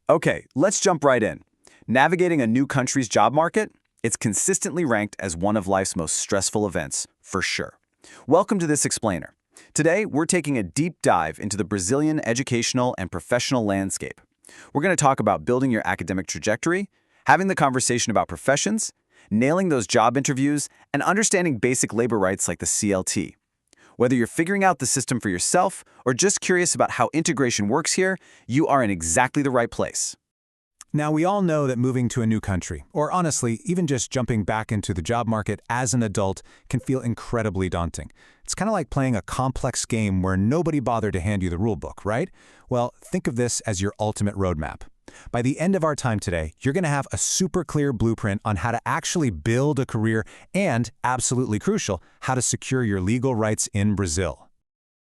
Okay, let's jump right in. Navigating a new country's job market? It's consistently ranked as one of life's most stressful events, for sure. Welcome to this explainer. Today, we're taking a deep dive into the Brazilian educational and professional landscape. We're going to talk about building your academic trajectory, having the conversation about professions, nailing those job interviews, and understanding basic labor rights like the CLT. Whether you're figuring out the system for yourself or just curious about how integration works here, you are in exactly the right place. Now, we all know that moving to a new country, or honestly, even just jumping back into the job market as an adult, can feel incredibly daunting. It's kind of like playing a complex game where nobody bothered to hand you the rulebook, right? Well, think of this as your ultimate roadmap. By the end of our time today, you're going to have a super clear blueprint on how to actually build a career and, absolutely crucial, how to secure your legal rights in Brazil.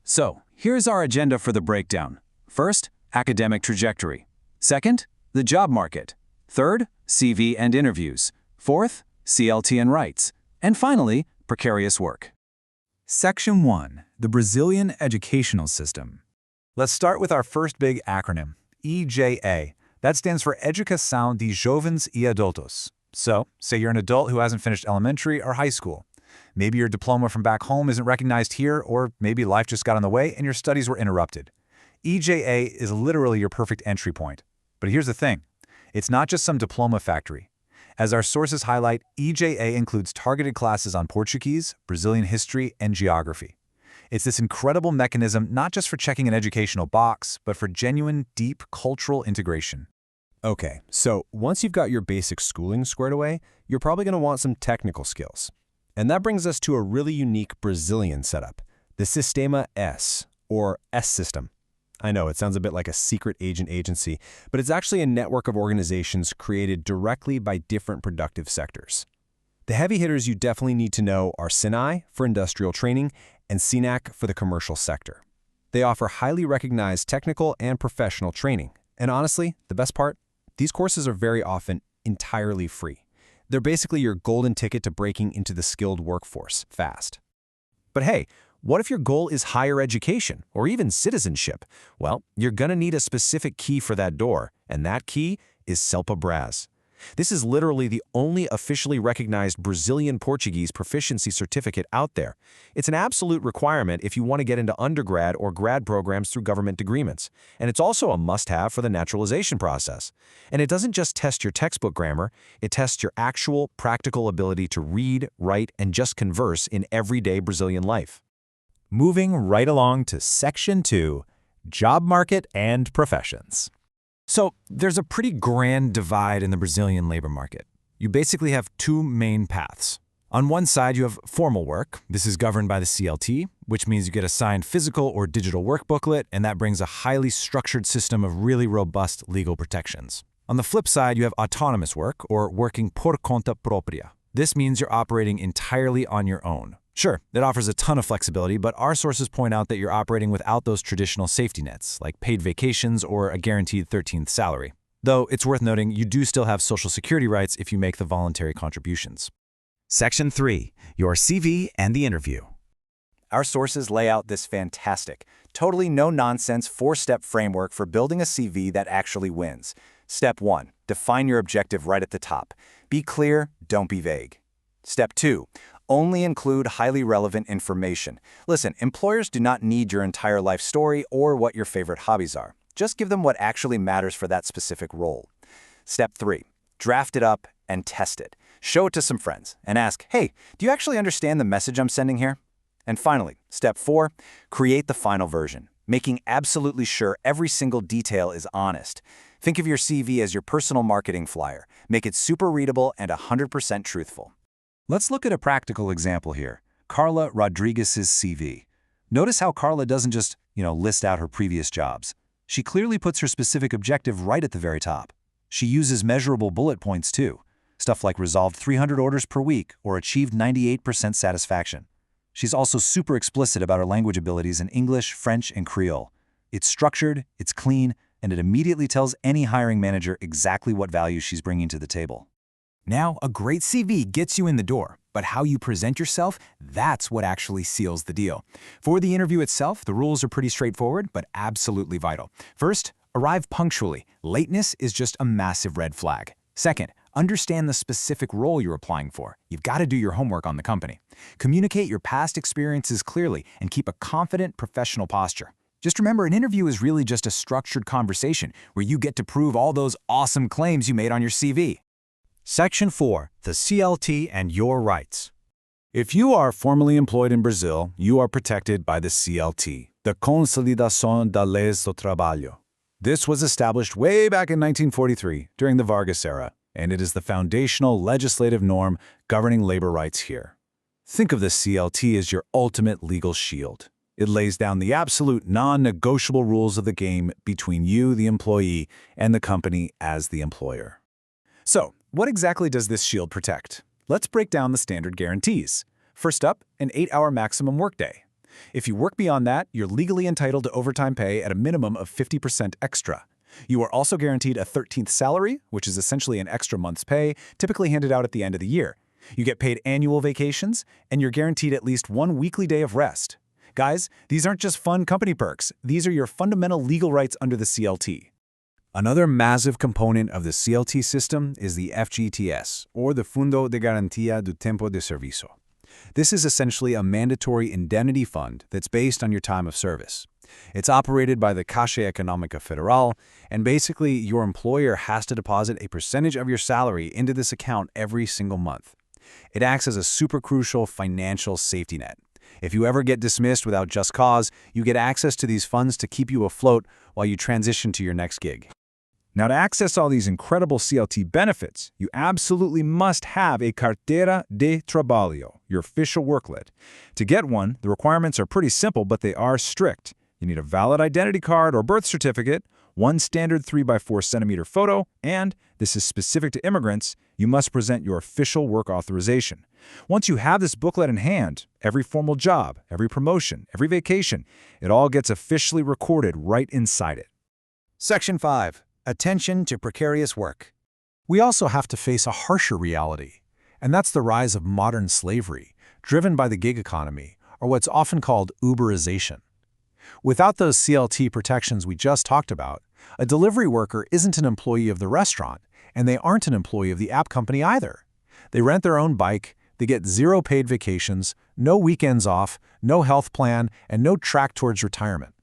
So, here's our agenda for the breakdown. First, academic trajectory. Second, the job market. Third, CV and interviews. Fourth, CLT and rights. And finally, precarious work. Section 1. The Brazilian Educational System. Let's start with our first big acronym, EJA. That stands for Educação de Jovens e Adultos. So, say you're an adult who hasn't finished elementary or high school. Maybe your diploma from back home isn't recognized here, or maybe life just got in the way and your studies were interrupted. EJA is literally your perfect entry point. But here's the thing. It's not just some diploma factory. As our sources highlight, EJA includes targeted classes on Portuguese, Brazilian history, and geography. It's this incredible mechanism not just for checking an educational box, but for genuine, deep cultural integration. Okay, so once you've got your basic schooling squared away, you're probably going to want some technical skills. And that brings us to a really unique Brazilian setup, the Sistema S, or S system. I know, it sounds a bit like a secret agent agency, but it's actually a network of organizations created directly by different productive sectors. The heavy hitters you definitely need to know are SINAI for industrial training and SINAC for the commercial sector. They offer highly recognized technical and professional training. And honestly, the best part? These courses are very often entirely free. They're basically your golden ticket to breaking into the skilled workforce fast. But hey, what if your goal is higher education or even citizenship? Well, you're going to need a specific key for that door, and that key is Celpe-Bras. This is literally the only officially recognized Brazilian Portuguese proficiency certificate out there. It's an absolute requirement if you want to get into undergrad or grad programs through government agreements. And it's also a must-have for the naturalization process. And it doesn't just test your textbook grammar, it tests your actual practical ability to read, write, and just converse in everyday Brazilian life. Moving right along to Section 2, Job Market and Professions. So, there's a pretty grand divide in the Brazilian labor market. You basically have two main paths. On one side, you have formal work. This is governed by the CLT, which means you get assigned physical or digital work booklet, and that brings a highly structured system of really robust legal protections. On the flip side, you have autonomous work, or working por conta própria. This means you're operating entirely on your own. Sure, it offers a ton of flexibility, but our sources point out that you're operating without those traditional safety nets, like paid vacations or a guaranteed 13th salary. Though it's worth noting you do still have Social Security rights if you make the voluntary contributions. Section 3. Your CV and the interview. Our sources lay out this fantastic, totally no-nonsense 4-step framework for building a CV that actually wins. Step 1. Define your objective right at the top. Be clear, don't be vague. Step 2. Only include highly relevant information. Listen, employers do not need your entire life story or what your favorite hobbies are. Just give them what actually matters for that specific role. Step 3. Draft it up and test it. Show it to some friends and ask, hey, do you actually understand the message I'm sending here? And finally, Step 4. Create the final version, making absolutely sure every single detail is honest. Think of your CV as your personal marketing flyer. Make it super readable and 100% truthful. Let's look at a practical example here. Carla Rodriguez's CV. Notice how Carla doesn't just, list out her previous jobs. She clearly puts her specific objective right at the very top. She uses measurable bullet points too. Stuff like resolved 300 orders per week or achieved 98% satisfaction. She's also super explicit about her language abilities in English, French, and Creole. It's structured, it's clean, and it immediately tells any hiring manager exactly what value she's bringing to the table. Now, a great CV gets you in the door, but how you present yourself, that's what actually seals the deal. For the interview itself, the rules are pretty straightforward, but absolutely vital. First, Arrive punctually. Lateness is just a massive red flag. Second, understand the specific role you're applying for. You've got to do your homework on the company. Communicate your past experiences clearly and keep a confident, professional posture. Just remember, an interview is really just a structured conversation where you get to prove all those awesome claims you made on your CV. Section 4. The CLT and your rights. If you are formally employed in Brazil, you are protected by the CLT, the Consolidação das Leis do Trabalho. This was established way back in 1943 during the Vargas era, and it is the foundational legislative norm governing labor rights here. Think of the CLT as your ultimate legal shield. It lays down the absolute non-negotiable rules of the game between you, the employee, and the company as the employer. So, what exactly does this shield protect? Let's break down the standard guarantees. First up, an 8-hour maximum workday. If you work beyond that, you're legally entitled to overtime pay at a minimum of 50% extra. You are also guaranteed a 13th salary, which is essentially an extra month's pay, typically handed out at the end of the year. You get paid annual vacations, and you're guaranteed at least one weekly day of rest. Guys, these aren't just fun company perks. These are your fundamental legal rights under the CLT. Another massive component of the CLT system is the FGTS, or the Fundo de Garantia do Tempo de Serviço. This is essentially a mandatory indemnity fund that's based on your time of service. It's operated by the Caixa Econômica Federal, and basically your employer has to deposit a percentage of your salary into this account every single month. It acts as a super crucial financial safety net. If you ever get dismissed without just cause, you get access to these funds to keep you afloat while you transition to your next gig. Now, to access all these incredible CLT benefits, you absolutely must have a Carteira de Trabalho, your official worklet. To get one, the requirements are pretty simple, but they are strict. You need a valid identity card or birth certificate, one standard 3x4 centimeter photo, and, this is specific to immigrants, you must present your official work authorization. Once you have this booklet in hand, every formal job, every promotion, every vacation, it all gets officially recorded right inside it. Section 5. Attention to precarious work. We also have to face a harsher reality, and that's the rise of modern slavery, driven by the gig economy, or what's often called Uberization. Without those CLT protections we just talked about, a delivery worker isn't an employee of the restaurant, and they aren't an employee of the app company either. They rent their own bike, they get 0 paid vacations, no weekends off, no health plan, and no track towards retirement.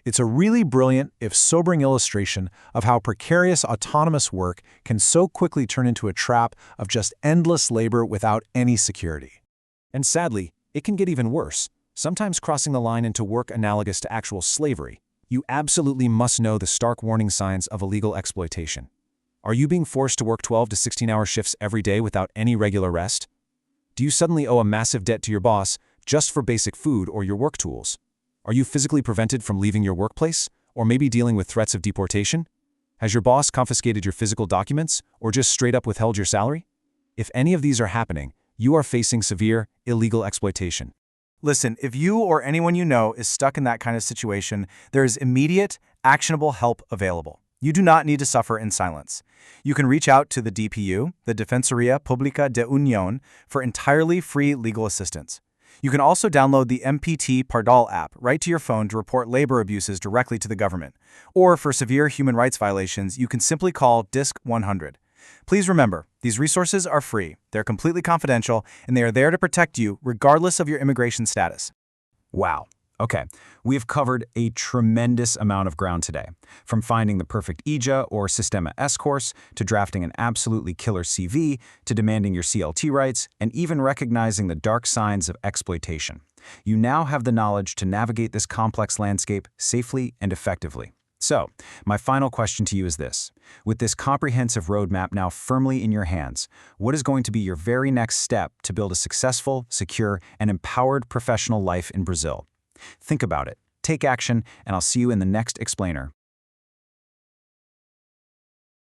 It's a really brilliant, if sobering illustration of how precarious autonomous work can so quickly turn into a trap of just endless labor without any security. And sadly, it can get even worse, sometimes crossing the line into work analogous to actual slavery. You absolutely must know the stark warning signs of illegal exploitation. Are you being forced to work 12 to 16-hour shifts every day without any regular rest? Do you suddenly owe a massive debt to your boss just for basic food or your work tools? Are you physically prevented from leaving your workplace, or maybe dealing with threats of deportation? Has your boss confiscated your physical documents, or just straight up withheld your salary? If any of these are happening, you are facing severe, illegal exploitation. Listen, if you or anyone you know is stuck in that kind of situation, there is immediate, actionable help available. You do not need to suffer in silence. You can reach out to the DPU, the Defensoria Pública de Unión, for entirely free legal assistance. You can also download the MPT Pardal app right to your phone to report labor abuses directly to the government. Or for severe human rights violations, you can simply call DISC 100. Please remember, these resources are free, they're completely confidential, and they are there to protect you regardless of your immigration status. Wow. Okay, we've covered a tremendous amount of ground today. From finding the perfect EJA or Sistema S course, to drafting an absolutely killer CV, to demanding your CLT rights, and even recognizing the dark signs of exploitation. You now have the knowledge to navigate this complex landscape safely and effectively. So, my final question to you is this. With this comprehensive roadmap now firmly in your hands, what is going to be your very next step to build a successful, secure, and empowered professional life in Brazil? Think about it, take action, and I'll see you in the next explainer.